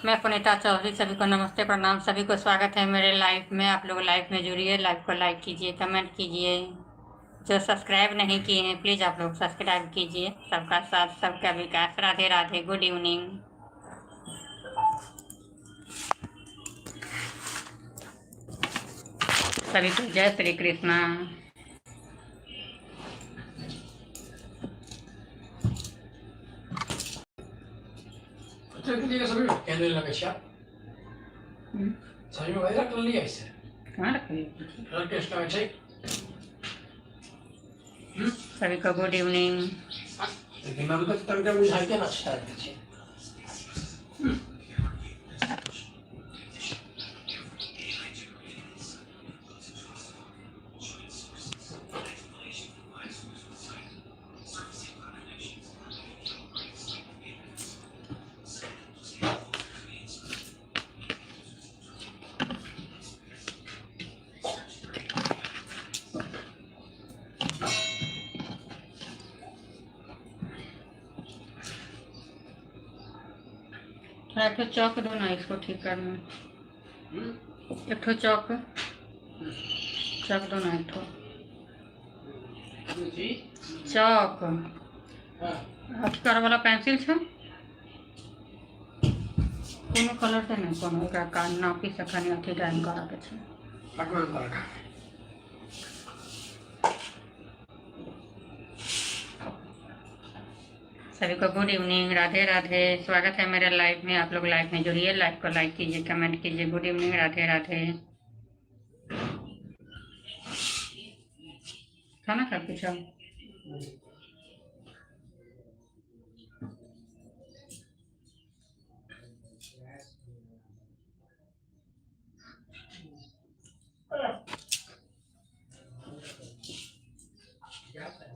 मैं पुनीता चौधरी, सभी को नमस्ते प्रणाम। सभी को स्वागत है मेरे लाइव में। आप लोग लाइव में जुड़िए, लाइव को लाइक कीजिए, कमेंट कीजिए। जो सब्सक्राइब नहीं किए हैं प्लीज़ आप लोग सब्सक्राइब कीजिए। सबका साथ सबका विकास। Radhe Radhe, good evening. सभी को जय श्री कृष्णा। कैंडल लगा क्या? सही में वायरल कर लिया इसे। कहाँ रखी? ऑर्केस्ट्रा में चाहिए। सभी को गुड इवनिंग। लेकिन मैं तो तंत्र बुझा के ना स्टार्ट कीजिए। थोड़ा एक चौक दो ना इसको ठीक करना। एक चौक दो ना। एक चौक अथी करे वाला पेंसिल छो। कोनो कलर से नहीं, कोनो एकरा नापी से खाली अथी ड्राइंग करे के छै। पटवन कर का। सभी को गुड इवनिंग, राधे राधे। स्वागत है मेरे लाइव में। आप लोग लाइव में जुड़िए, लाइव को लाइक कीजिए, कमेंट कीजिए। Good evening, Radhe Radhe. खाना खा कुछ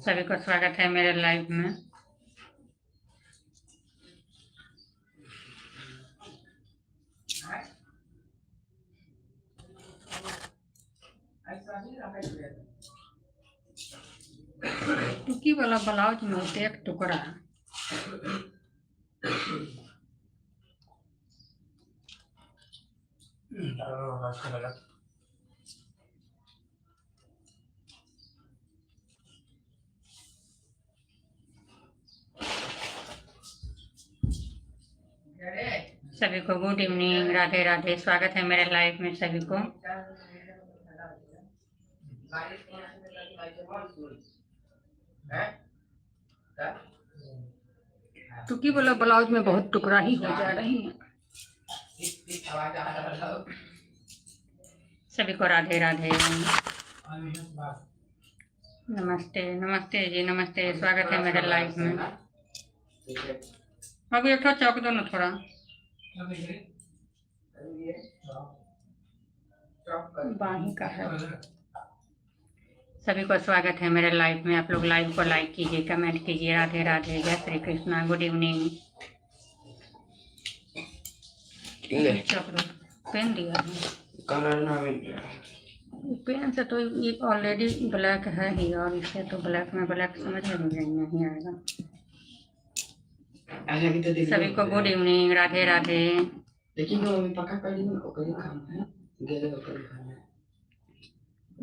सभी को स्वागत है मेरे लाइव में। टुकी वाला ब्लाउज में होते एक टुकड़ा सभी को गुड इवनिंग, राधे राधे। स्वागत है मेरे लाइव में सभी को। टुकी वाला ब्लाउज में बहुत टुकड़ा ही हो जा रही है। सभी को राधे राधे। नमस्ते नमस्ते जी, नमस्ते। स्वागत है मेरे लाइव में। अभी एक चौक दो ना थोड़ा। बाही का है। सभी को स्वागत है मेरे लाइव में। आप लोग लाइव को लाइक कीजिए, कमेंट कीजिए। राधे राधे, जय Shri Krishna, good evening. Pen दिया कलर ना पेन से तो ये ऑलरेडी ब्लैक है ही, और इसे तो ब्लैक में ब्लैक समझ में नहीं आएगा। सभी को गुड इवनिंग, राधे राधे।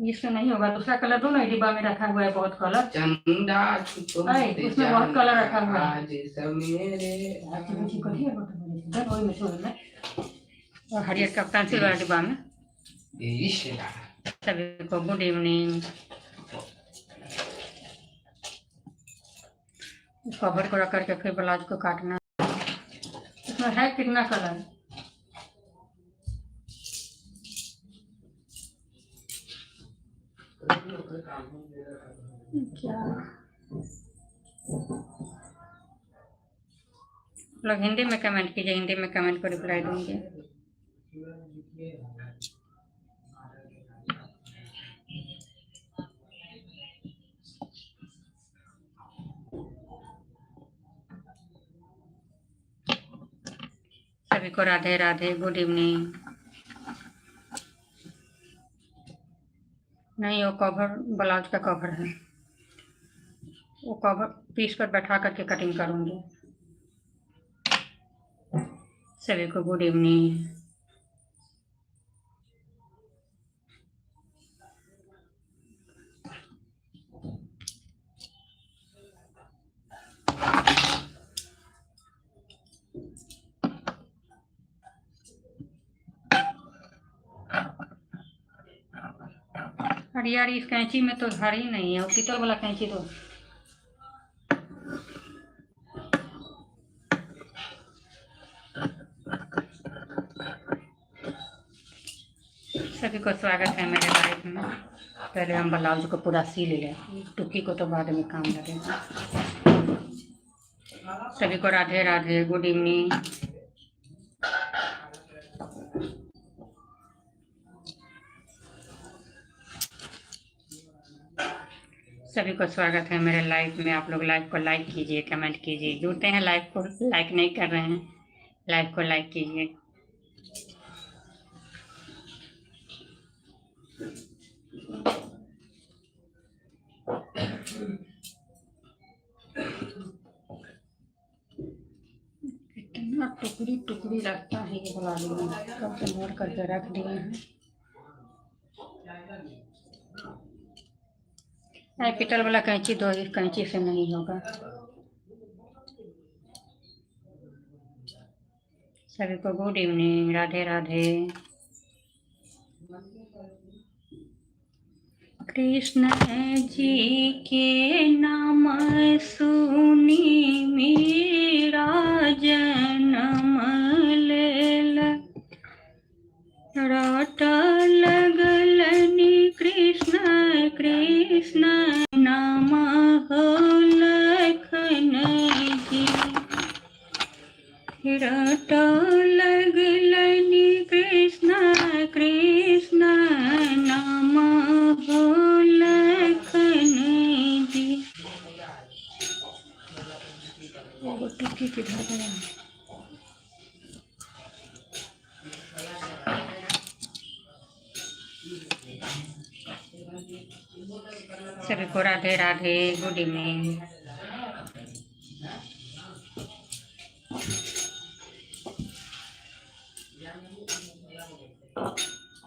इससे नहीं होगा, दूसरा कलर दो ना। डिब्बा में रखा हुआ है बहुत कलर। चंदा उसमें बहुत कलर रखा हुआ है। और हरियर का पेंसिल वाला डिब्बा में। सभी को गुड इवनिंग। कवर को रख करके फिर ब्लाउज को काटना। इसमें है कितना कलर? क्या लोग हिंदी में कमेंट कीजिए, हिंदी में कमेंट को रिप्लाई दूंगी। सभी को राधे राधे, गुड इवनिंग। नहीं, वो कवर ब्लाउज का कवर है, वो कवर पीस पर बैठा करके कटिंग करूंगी। सभी को गुड इवनिंग। अरे यार इस कैंची में तो धार ही नहीं है, वो पीतल वाला कैंची तो सभी को स्वागत है मेरे लाइफ में। पहले हम ब्लाउज को पूरा सी ले, टुकी को तो बाद में काम लगेगा। सभी को राधे राधे, गुड इवनिंग। सभी को स्वागत है मेरे लाइफ में। आप लोग लाइव को लाइक कीजिए, कमेंट कीजिए। जुड़ते हैं, लाइव को लाइक नहीं कर रहे हैं, लाइव को लाइक कीजिए। कितना टुकड़ी टुकड़ी लगता है ये ब्लाउज में, कब से मोड़ करके रख दिए हैं। पितल वाला कैंची दो, इस कैंची से नहीं होगा। सभी को गुड इवनिंग, राधे राधे। कृष्ण जी के नाम सुनी मेरा जन्म लेल, रट लगलनि कृष्ण कृष्ण नाम हो लखन जी। रट लगलनि कृष्ण कृष्ण नाम हो लखन जी। वो टिक्की किधर गया? सभी को राधे राधे, गुड इवनिंग।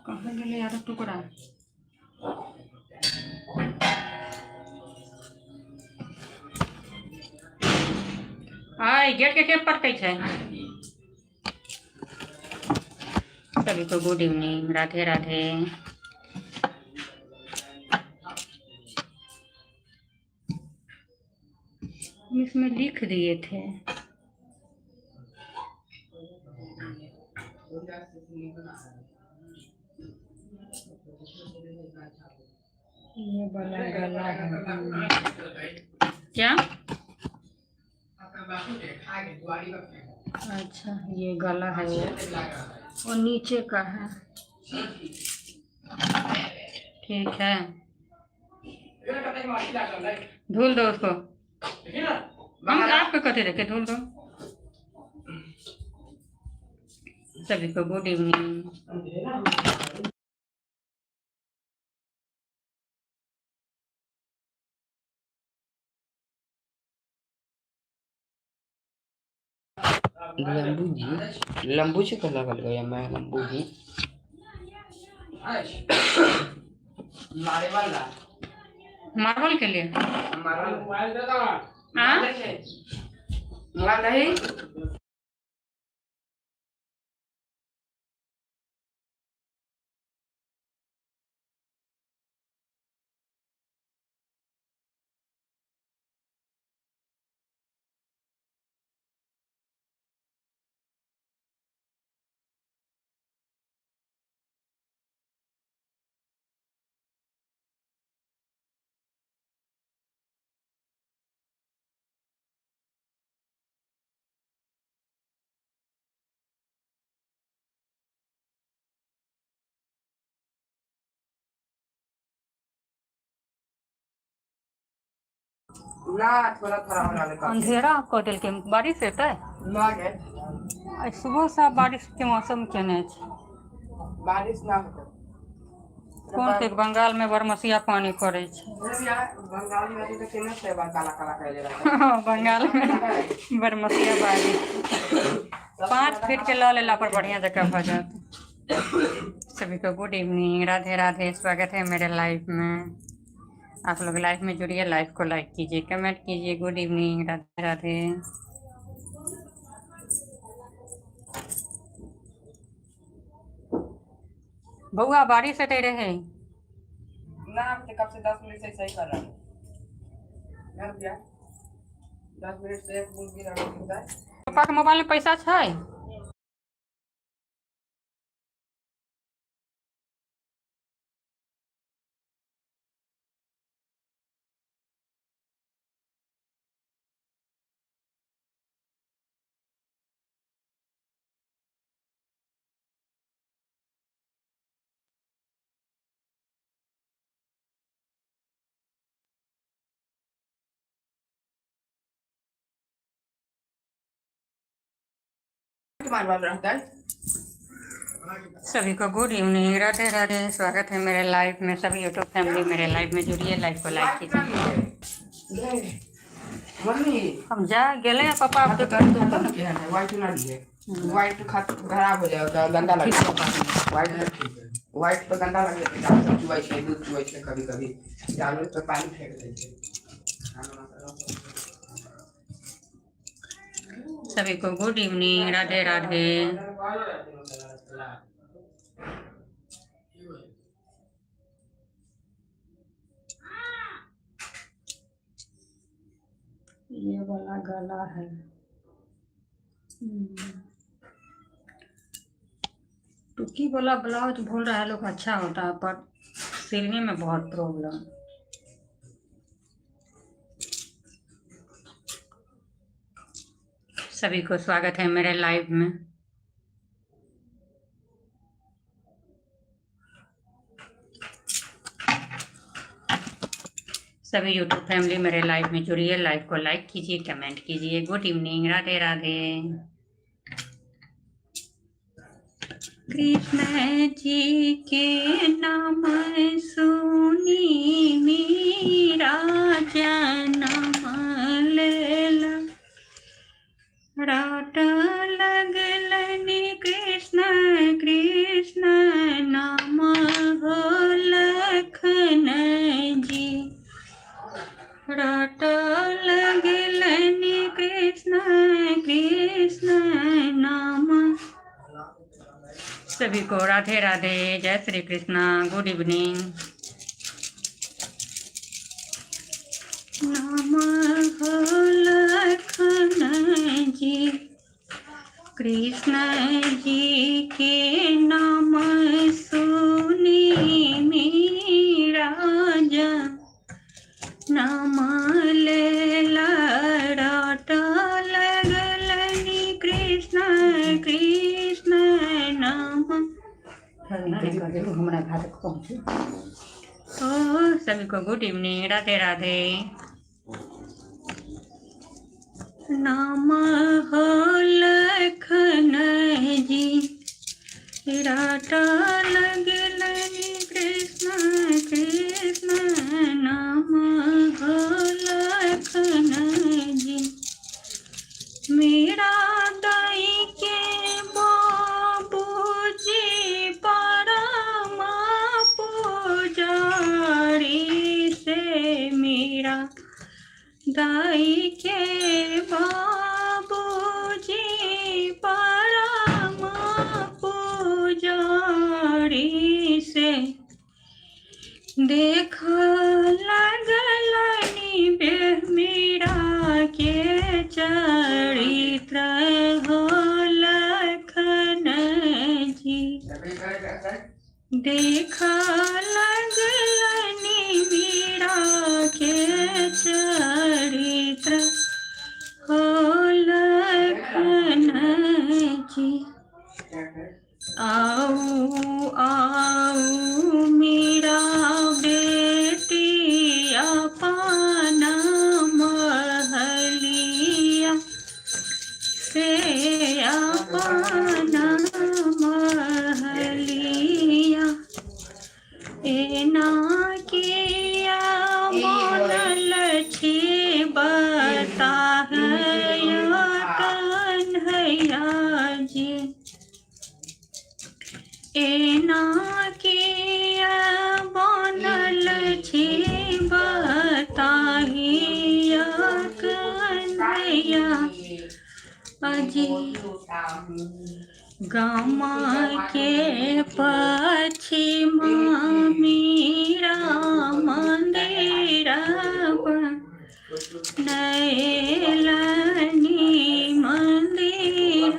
कहाँ गए यार टुकड़ा? आय गेट के पटकै छै। सभी को गुड इवनिंग, राधे राधे। इसमें लिख दिए थे। ये वाला गला है क्या? अच्छा ये गला है, वो नीचे का है। ठीक है, धुल दो उसको। हम आपको कथे रखे, धुल दो। सभी को गुड इवनिंग। लंबू जी का लगल गया मैं लंबू जी मार्बल के लिए नहीं ना थोड़ा थोड़ा बना ले अंधेरा आपको दिल के बारिश हेतै? ना गे आइ सुबह से बारिश के मौसम केने छै। बारिश ना होता कौन से बंगाल में बरमसिया पानी पड़े छै। बंगाल में अभी तक केना से काला काला कर ले रहा बंगाल में बरमसिया बारिश। 5 फीट के ला लेला पर बढ़िया जगह हो जाता। सभी को गुड इवनिंग, राधे राधे, स्वागत है मेरे लाइव में। आप लोग लाइव में जुड़िए, लाइव को लाइक कीजिए, कमेंट कीजिए। Good evening, Radhe Radhe. बउआ बारिश हटे रहे ना कब से 10 मिनट से सही कर रहा है। 10 मिनट से एक बूंद भी नहीं होता है। पापा के मोबाइल में पैसा है? तुम्हारे पास रहता है। सभी को गुड इवनिंग, राधे राधे, स्वागत है मेरे लाइव में। सभी यूट्यूब फैमिली मेरे लाइव में जुड़िए, लाइव को लाइक कीजिए। मम्मी हम जा गए पापा। आप तो कर दो ना, क्या है व्हाइट ना लिए। व्हाइट खराब हो जाएगा, गंदा लगेगा। व्हाइट तो गंदा लगेगा, चुवाई से दूध चुवाई से कभी कभी डालो तो पानी फेंक देते। सभी को गुड इवनिंग, राधे राधे। ये वाला गला है। टुकी वाला ब्लाउज बोल रहा है लोग अच्छा होता है, पर सिलने में बहुत प्रॉब्लम। सभी को स्वागत है मेरे लाइव में। सभी यूट्यूब फैमिली मेरे लाइव में जुड़िए, लाइव को लाइक कीजिए, कमेंट कीजिए। Good evening, Radhe Radhe. कृष्ण जी के नाम सुनी मीरा जन्म लेला, राट लगलनि कृष्ण कृष्ण नाम हो लखन जी। राट लगलनि कृष्ण कृष्ण नाम। सभी को राधे राधे, जय श्री कृष्णा, गुड इवनिंग। नाम हो लखन जी, कृष्ण जी के नाम सुनी मीरा नाम लेला, राट लगलनि कृष्ण कृष्ण नाम। हमारा घर पहुँचे। सभी को गुड इवनिंग, राधे राधे। नाम हो लखन जी, राट लगलनि कृष्ण कृष्ण नाम हो लखन जी। मेरा दाई के बाबूजी परम पुजारी से, मेरा दाई के बाबूजी परम पुजारी से, देख लगलनि मेरा के चरित्र हो लखन जी। देख लगलनि मेरा के चरित्र हो लखन जी। आओ आओ मेरा बेटी अपना महलिया से, अपना महलिया एना किया मोनल छे बता है कन्हैया एना के बनल छी बताहिया कन्हैया अजी गामा के पश्चिमा मीरा मंदिर नैलनी मंदिर।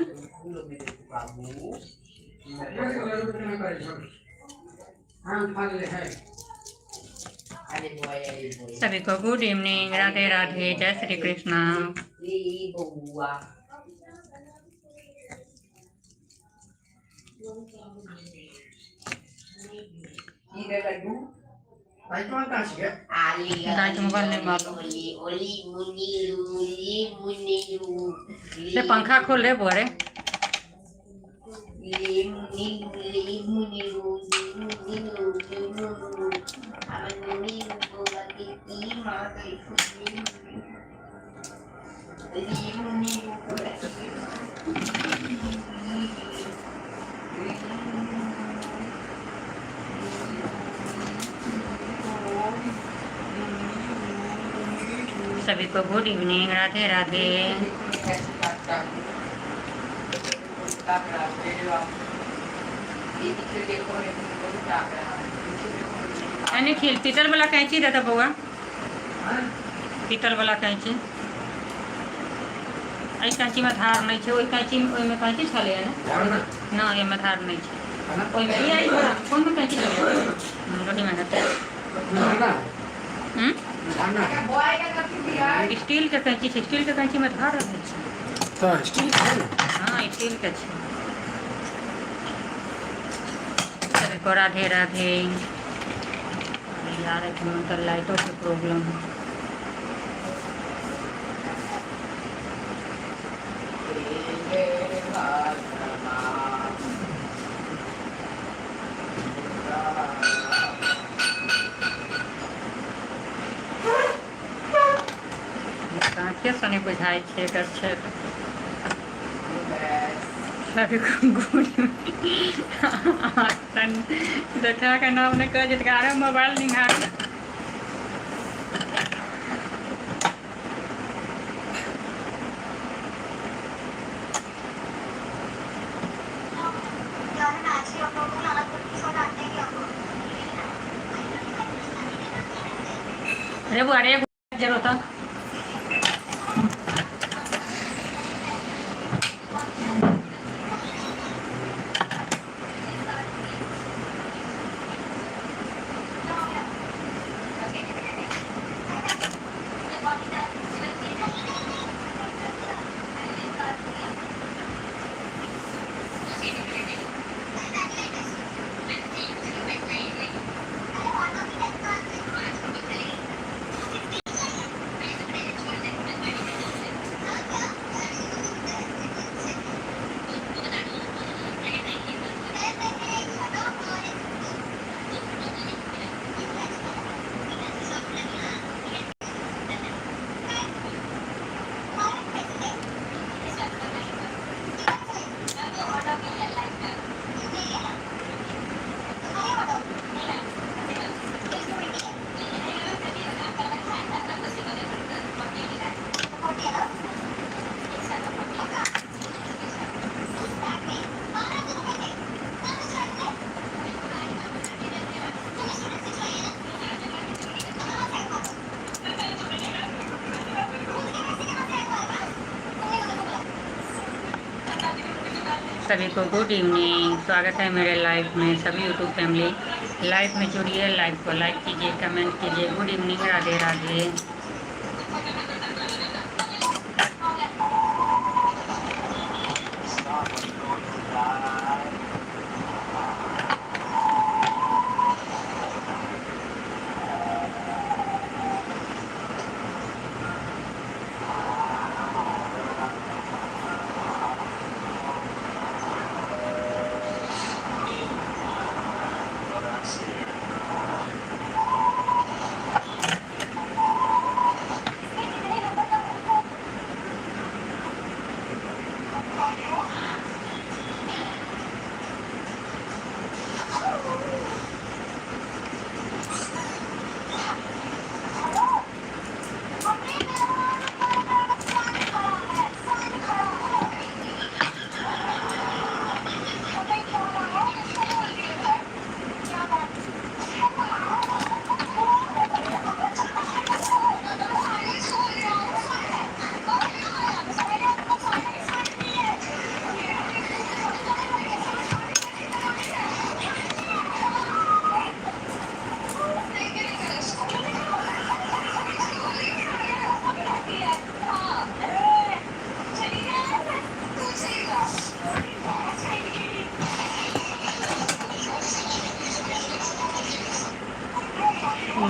सभी को गुड इवनिंग, राधे राधे, जय श्री कृष्णा। से पंखा खोल रहे बोरे सभी को गुड इवनिंग, राधे राधे। यानी खिल पीतल वाला कैंची रहता बउआ, पीतल वाला कैंची आई कैंची में धार नहीं है, वही कैंची में कैंची छले है ना ये में धार नहीं है, ओई में आई कौन में कैंची छले रोटी में स्टील के कैंची है, स्टील के कैंची में धार रहते हैं। स्टील हाँ स्टील के को राधे राधे। यार तो लाइटों की प्रॉब्लम है। काँचे सने बुझाई छे एकर छे सभी को गुड देखा का नाम ने कह जितकारा मोबाइल निहार अरे वो अरे जरूर था सभी को गुड इवनिंग, स्वागत है मेरे लाइव में। सभी यूट्यूब फैमिली लाइव में जुड़िए, लाइव को लाइक कीजिए, कमेंट कीजिए। Good evening, Radhe Radhe.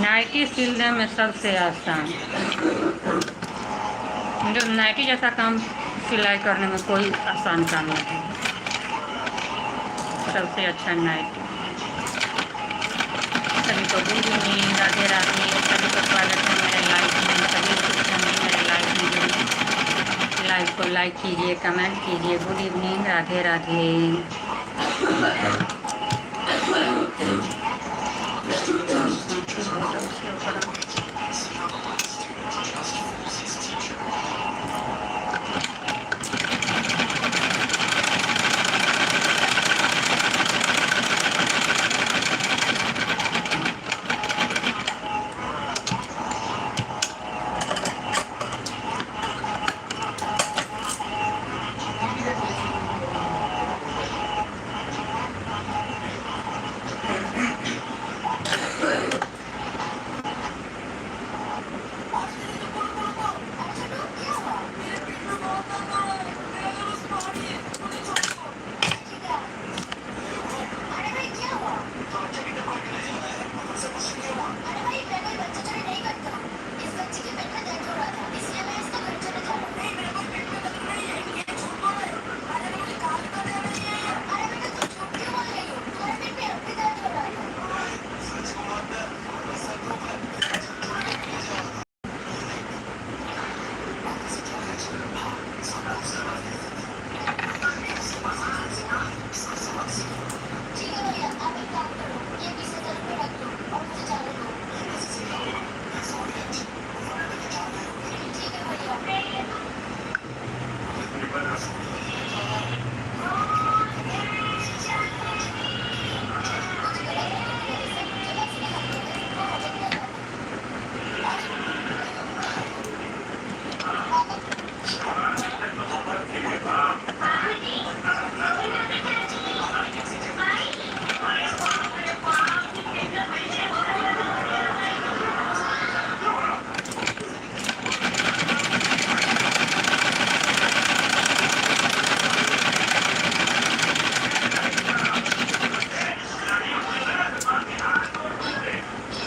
Nightie सिलने में सबसे आसान, मतलब नाइटी जैसा काम सिलाई करने में कोई आसान काम नहीं है। सबसे अच्छा नाइटी। सभी को गुड इवनिंग, राधे राधे। सभी को स्वागत है मेरे लाइफ में। सभी यूट्यूब फैमिली मेरे लाइफ में जुड़िए, लाइव को लाइक कीजिए, कमेंट कीजिए। Good evening, Radhe Radhe.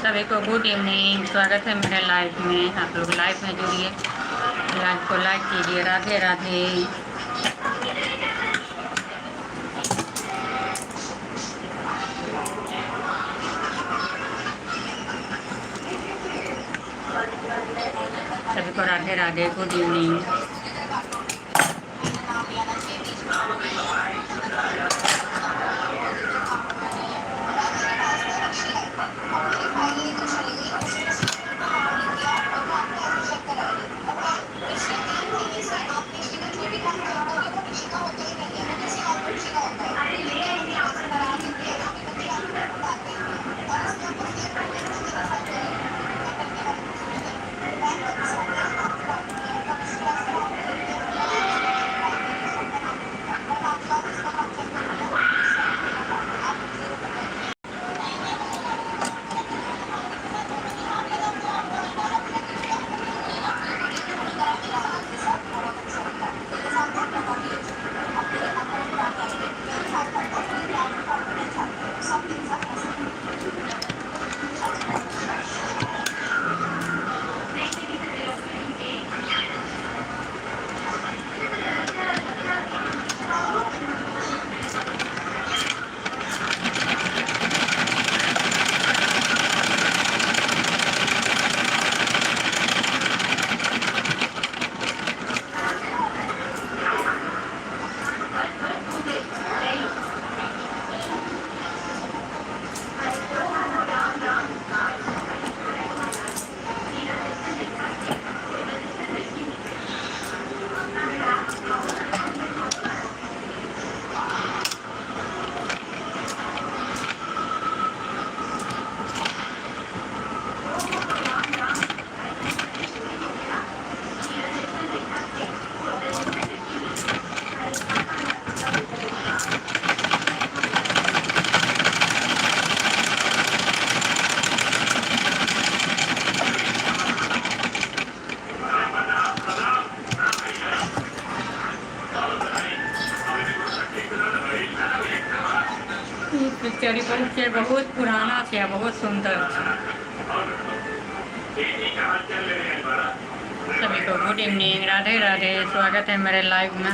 सभी को गुड इवनिंग, स्वागत है मेरे लाइव में। आप लोग लाइव में जुड़िए, लाइव को लाइक कीजिए। राधे राधे। सभी को Radhe Radhe, good evening. Picture बहुत पुराना है, बहुत सुंदर। सभी को गुड इवनिंग, राधे राधे। स्वागत है मेरे लाइव में।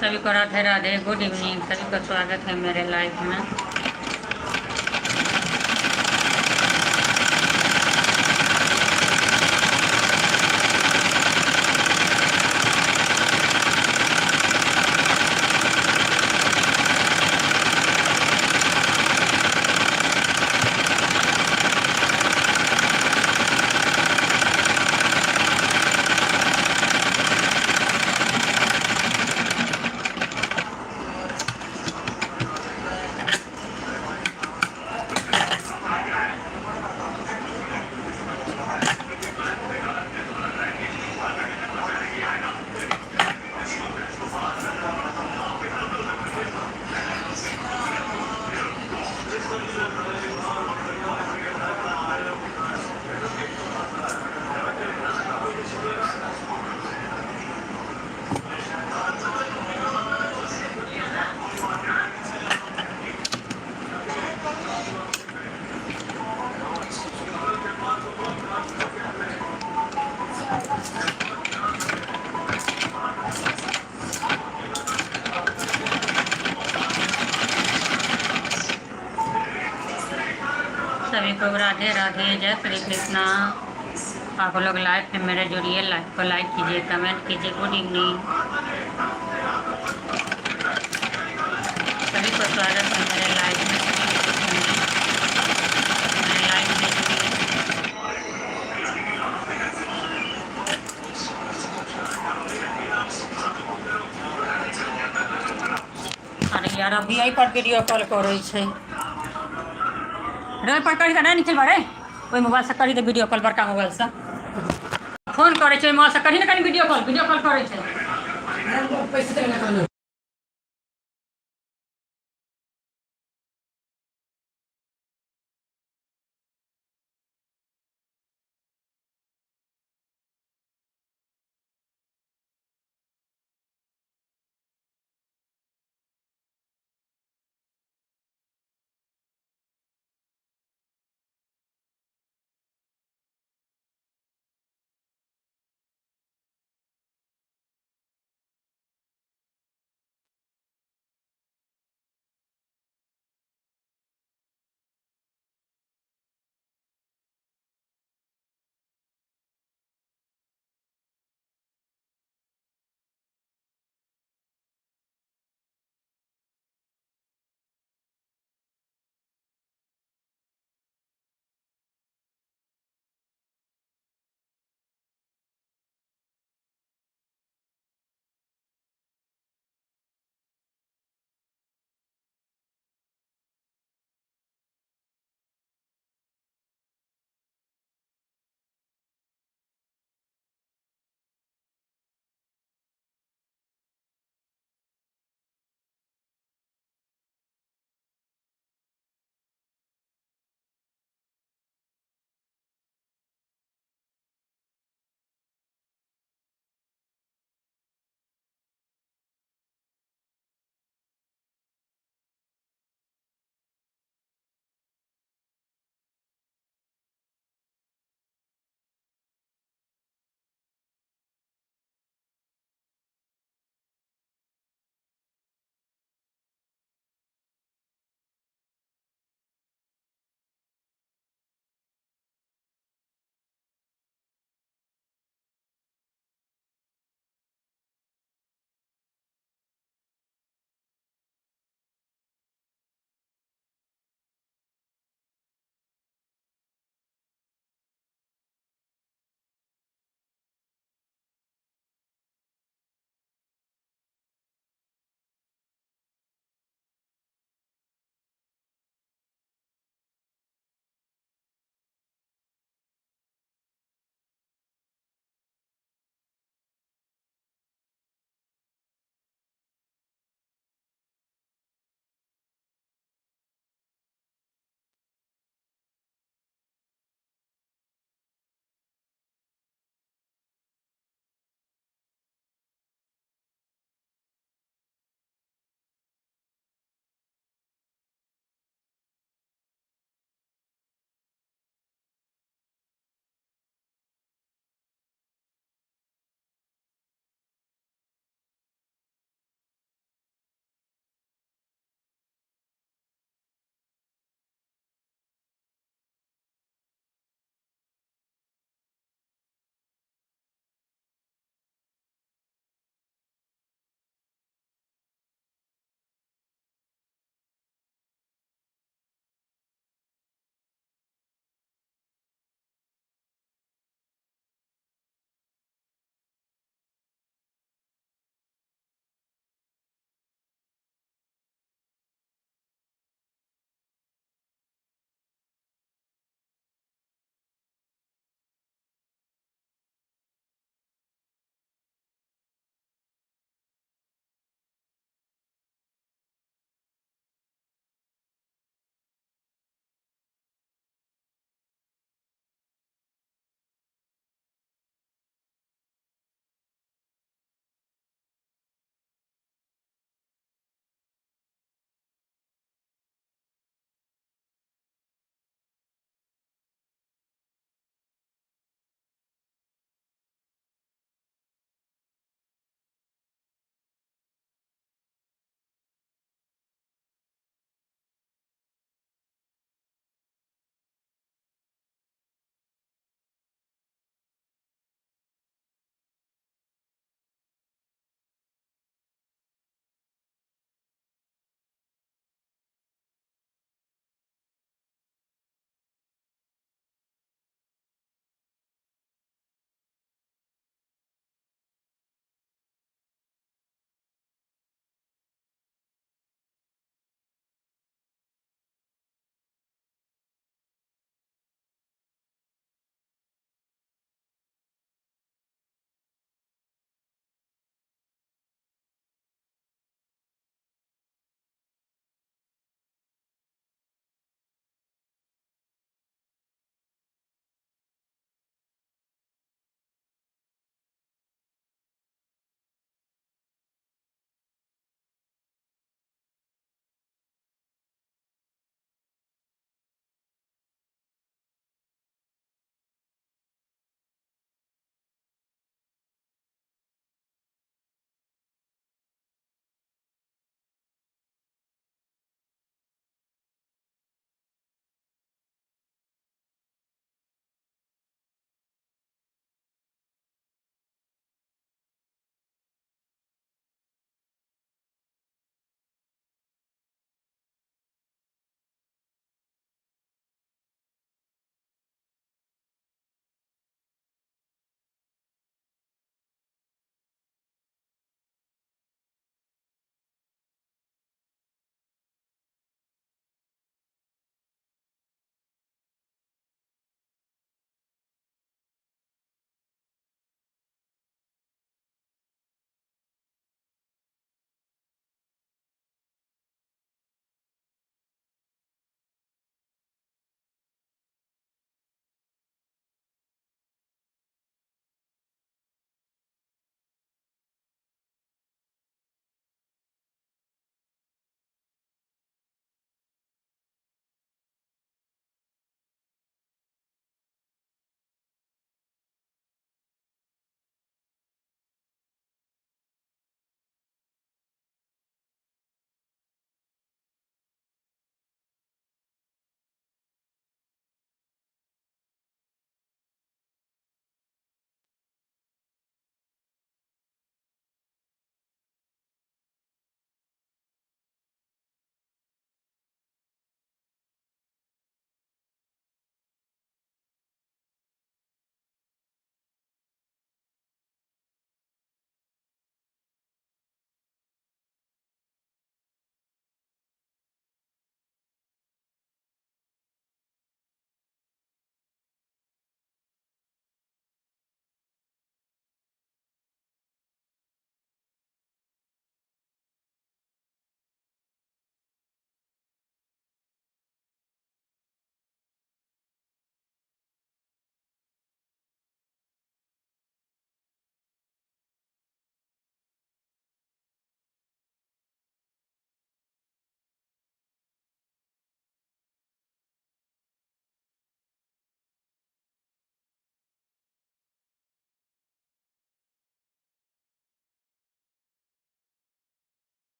सभी को राधे राधे, गुड इवनिंग, सभी का स्वागत है मेरे लाइफ में। सभी को राधे राधे, जय श्री कृष्णा। आप लोग लाइव में मेरे जुड़िए, लाइव को लाइक कीजिए, कमेंट कीजिए, गुड इवनिंग, सभी को स्वागत है मेरे लाइव में। मेरे लाइव में जुड़िए। अरे यार अभी आई पर वीडियो कॉल करे छै रे, पर करी त नहीं निकल बारे, ओई मोबाइल से करी त वीडियो कॉल, बड़का मोबाइल से फोन करे छै, मां से करी न कनी वीडियो कॉल करे छै। पैसे देना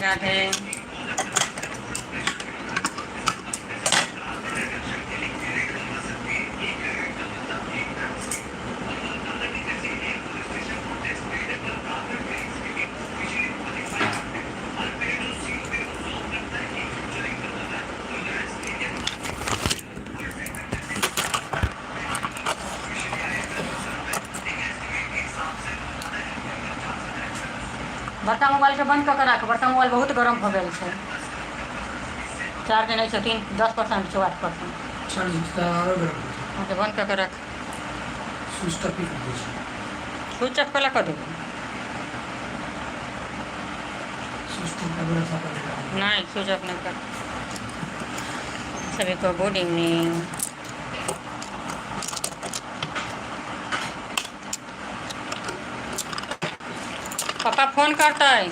राधे। बड़का मोबाइल के बंद कऽ के राख, बड़का मोबाइल बहुत गर्म हो गेल छै। चार्ज नहीं छै, 10% छै, 8%। हाँ तो बंद कऽ के रख। स्विच ऑफ कला कर देबै। नहीं स्विच ऑफ नहीं कर। सभी को गुड इवनिंग। पापा फोन करता है।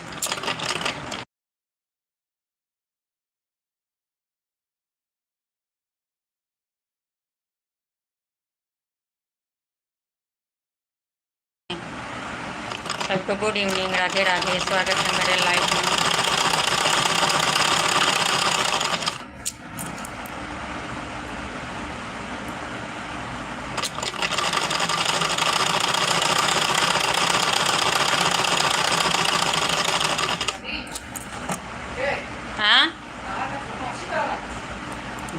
सबको गुड इवनिंग, राधे राधे, स्वागत है मेरे लाइफ में। हाँ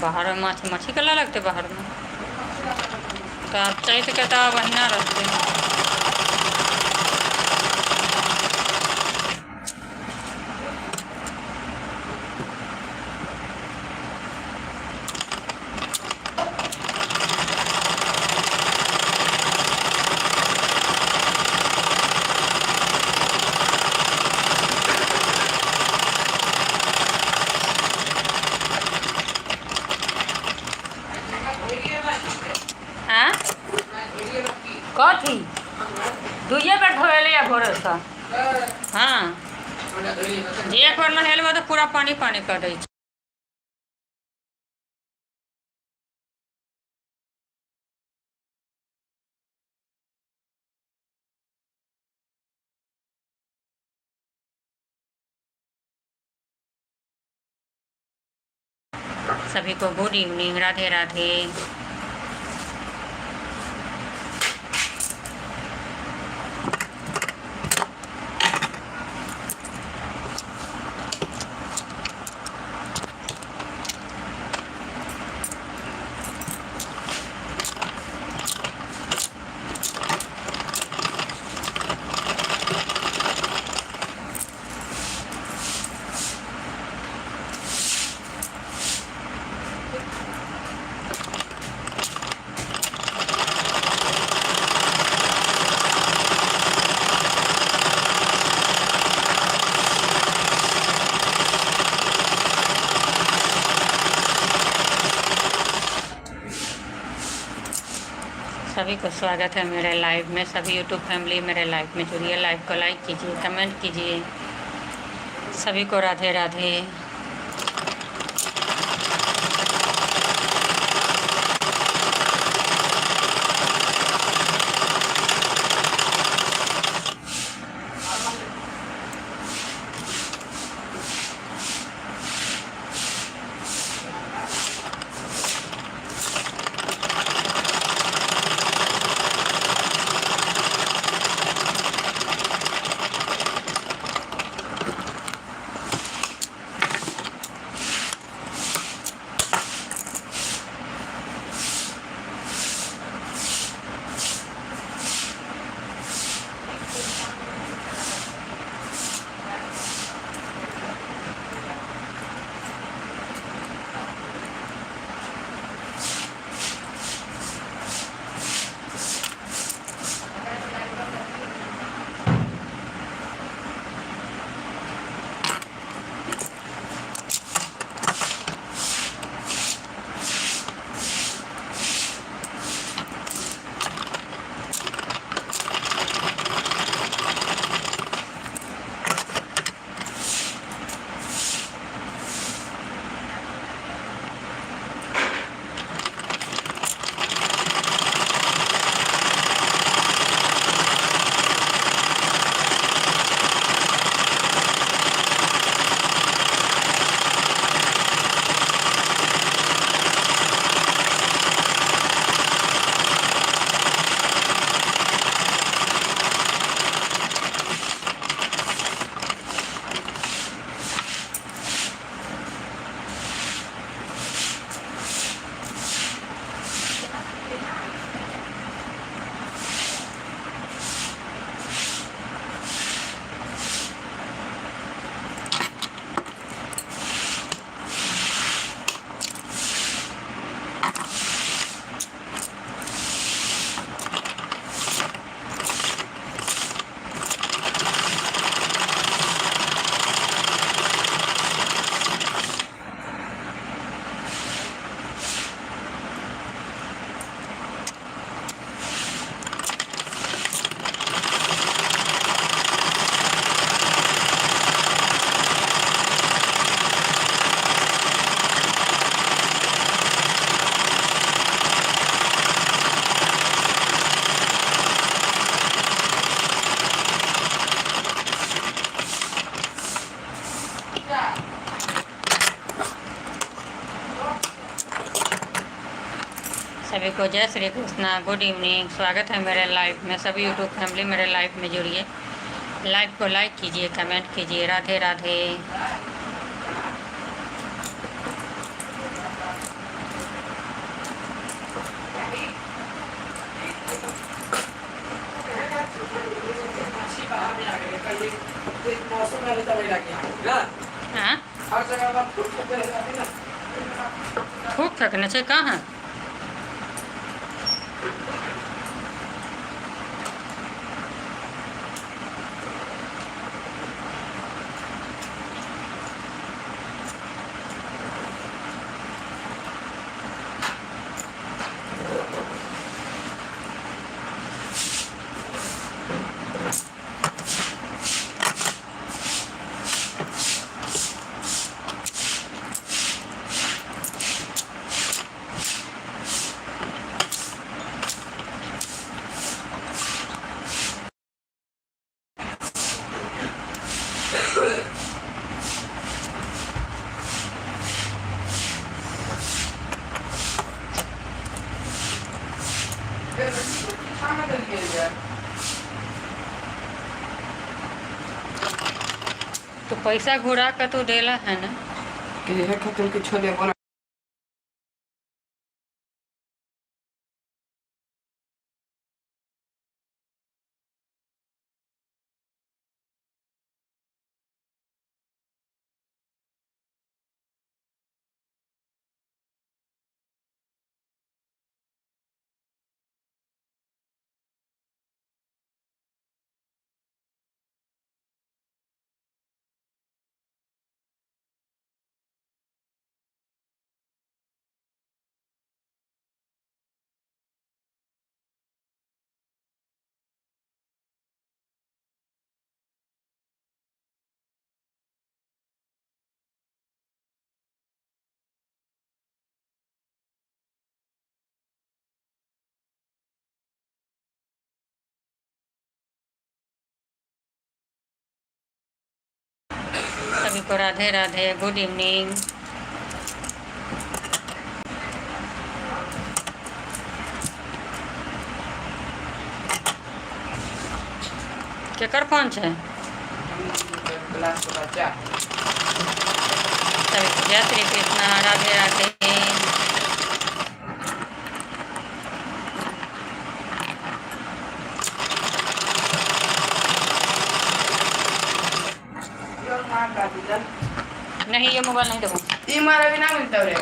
बाहर में मच्छी कला लगते बाहर में तो आप चैत के तो बहिना रहते। हाँ कथी दुइये बेर धोएले या भोरे से। हाँ जे एक बार नहेलबे तो पूरा पानी पानी कर दै छै। सभी को गुड इवनिंग, राधे राधे। सभी को स्वागत है मेरे लाइव में। सभी यूट्यूब फैमिली मेरे लाइव में जुड़िए, लाइव को लाइक कीजिए, कमेंट कीजिए। सभी को राधे राधे। सभी को जय श्री कृष्णा, गुड इवनिंग। स्वागत है मेरे लाइफ में। सभी यूट्यूब फैमिली मेरे लाइफ में जुड़िए, लाइव को लाइक कीजिए, कमेंट कीजिए। राधे राधे। मौसम हाँ, हर जगह पर फूट ना। खूब फेंकने से कहाँ। तो पैसा घुरा कर तो देला है ना। कि तुम के छोले बना सभी को राधे राधे, गुड इवनिंग। केकर फोन है? ग्लास का बच्चा सभी को जय श्री कृष्णा, राधे राधे। नहीं, ये मोबाइल नहीं देखो। ये मारा भी ना मिलता रे।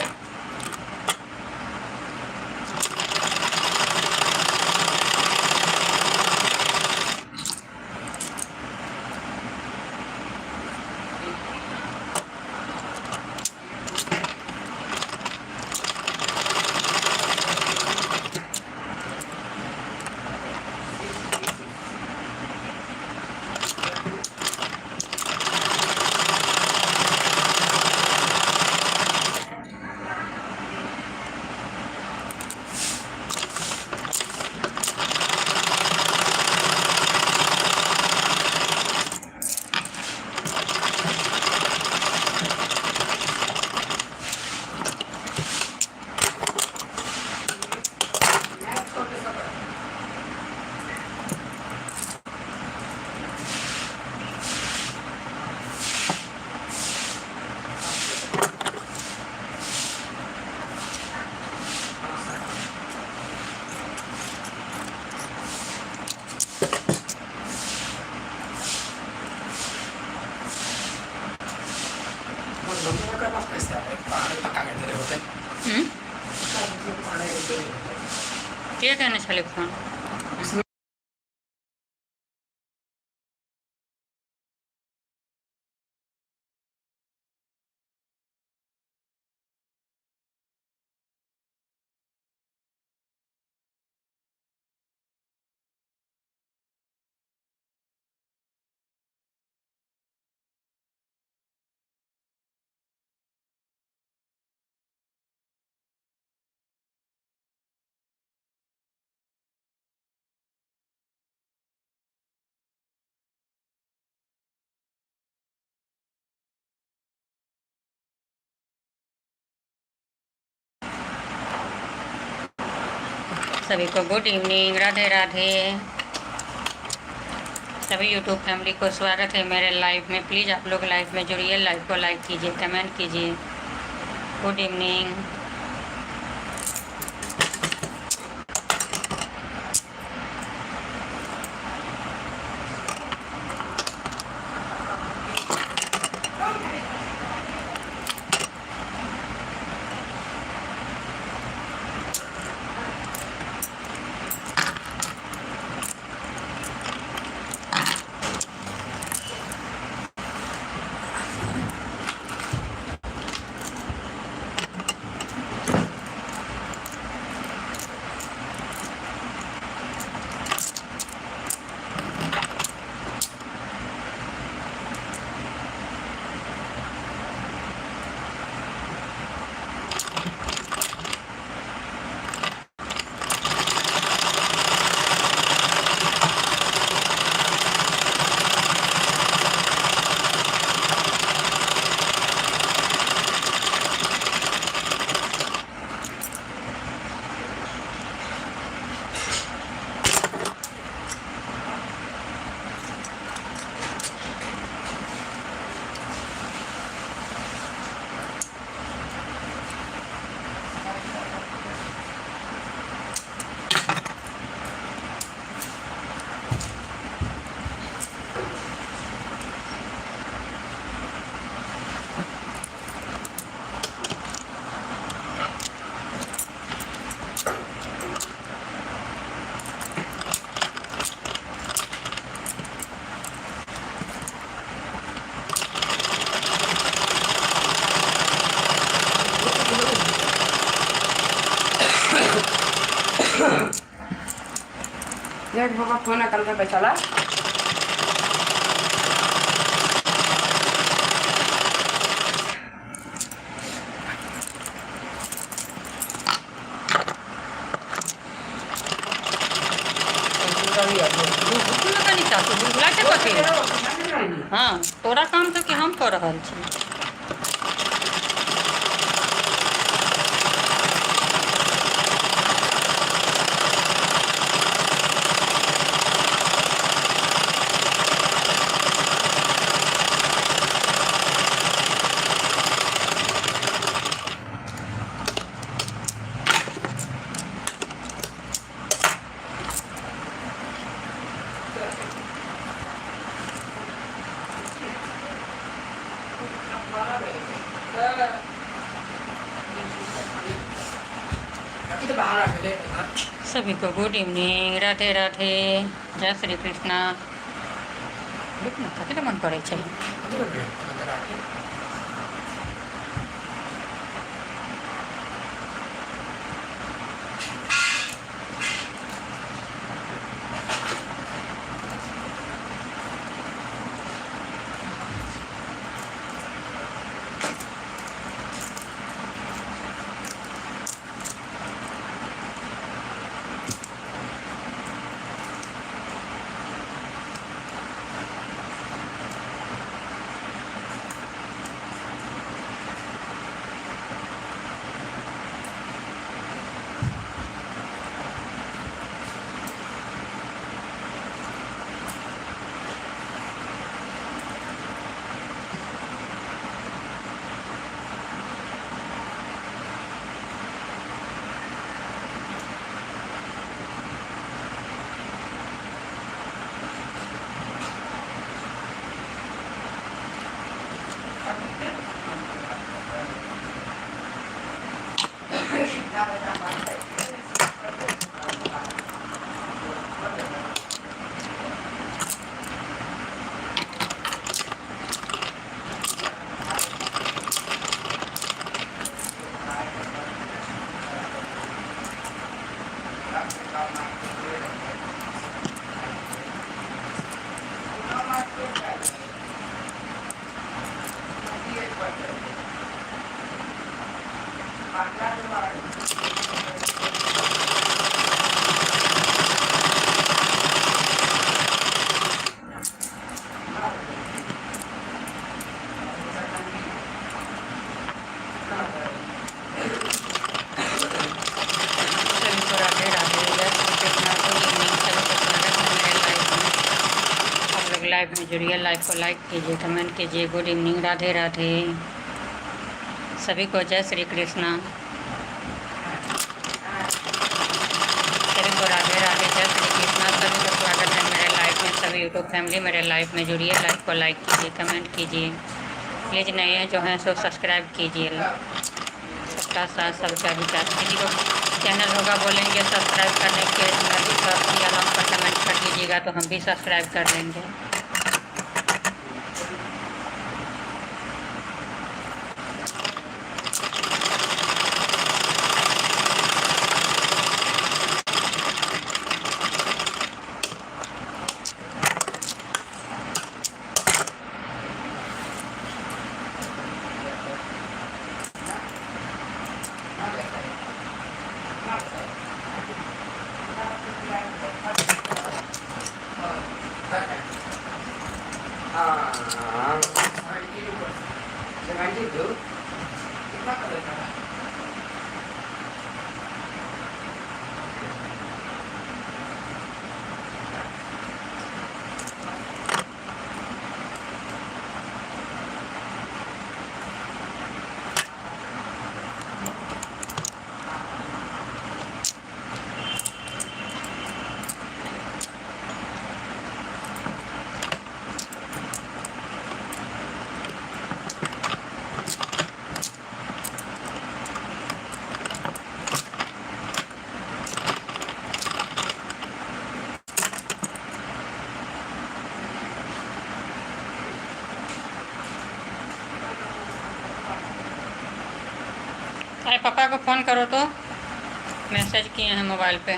क्या कहने चले फोन? सभी को गुड इवनिंग, राधे राधे। सभी यूट्यूब फैमिली को स्वागत है मेरे लाइव में। प्लीज़ आप लोग लाइव में जुड़िए, लाइव को लाइक कीजिए, कमेंट कीजिए। Good evening. देख बाबा फोन कल के चला हाँ, तोरा काम तो कि हम कर रहल छी। सभी को गुड इवनिंग, राधे राधे, जय श्री कृष्णा। कितना मन करे छै। जुड़िए, लाइव को लाइक कीजिए, कमेंट कीजिए। गुड इवनिंग, राधे राधे सभी को, जय श्री कृष्णा सभी को, राधे राधे, जय श्री कृष्णा सभी को। स्वागत है मेरे लाइव में। सभी यूट्यूब फैमिली मेरे लाइव में जुड़िए, लाइव को लाइक कीजिए, कमेंट कीजिए। प्लीज़ नए हैं जो हैं सो सब्सक्राइब कीजिए। सबका साथ सबका विचार। किसी को चैनल होगा बोलेंगे सब्सक्राइब करने के अलावा पर कमेंट कर दीजिएगा तो हम भी सब्सक्राइब कर लेंगे। अरे पापा को फ़ोन करो तो, मैसेज किए हैं मोबाइल पे।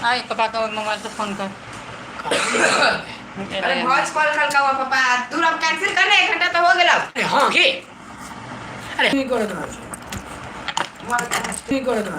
आए पापा को मोबाइल से फ़ोन कर। अरे वॉइस कॉल कर का पापा तू अब कैंसिल कर ले, 1 घंटा तो हो गेला। अरे हाँ के अरे नहीं करे तो नहीं करे तो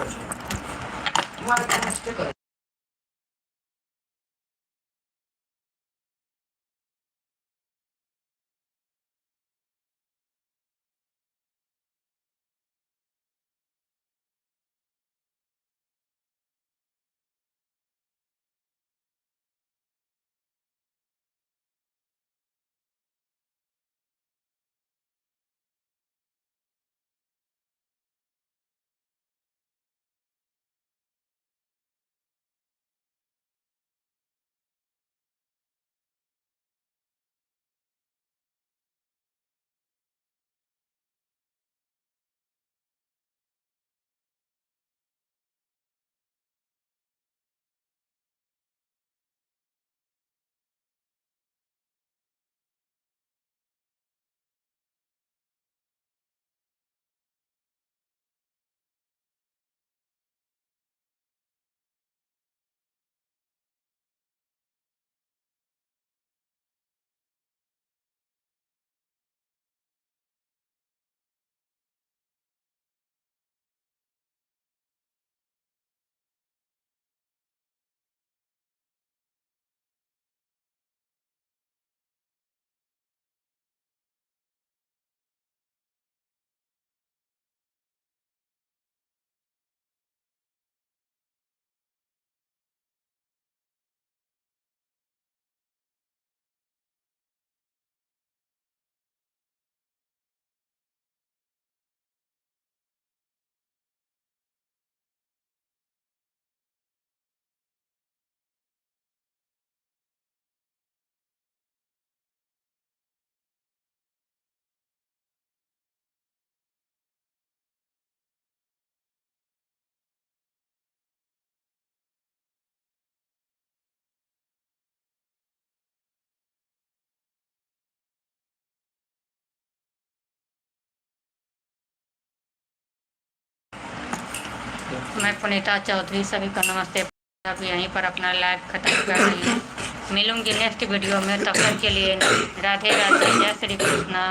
मैं पुनीता चौधरी सभी को नमस्ते। अब यहीं पर अपना लाइव ख़त्म कर रही हूँ। मिलूंगी नेक्स्ट वीडियो में, तब तक के लिए राधे राधे, जय श्री कृष्णा।